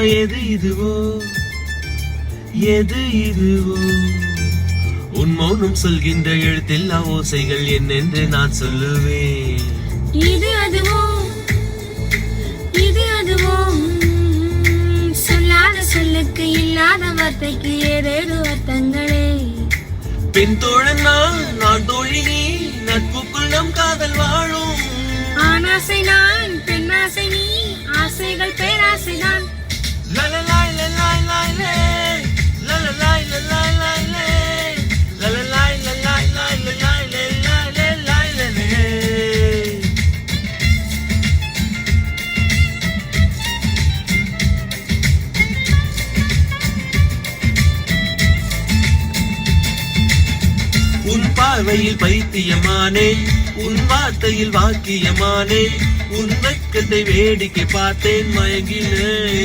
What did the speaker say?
எது இதுவோ எது இதுவோ உன் மௌனம் சொல்கின்ற எழுத்தெல்லா ஓசைகள் என்னென்று நான் சொல்லுவேன். இது அதுவோ சொல்லாத சொல்லுக்கு இல்லாத வார்த்தைக்கு ஏதேது அர்த்தங்களே. பெண் தோழன் நான் தோழி நீ, நட்புக்குள் நம் காதல் வாழும். ஆணாசை நான், பெண்ணாசை நீ, ஆசைகள் பேராசைதான். லலலாய் லலாய் லாய் லே, லலலாய் லலாய் லாய் லே, லலலாய் லலாய் லாய் லலாய் லே, லாய் லே லாய் லே. உன் பார்வையில் பைத்தியமானே, உன் வார்த்தையில் வாக்கியமானே, உன் வெட்கத்தை வேடிக்கை பார்த்தேன் மயங்கினேன்.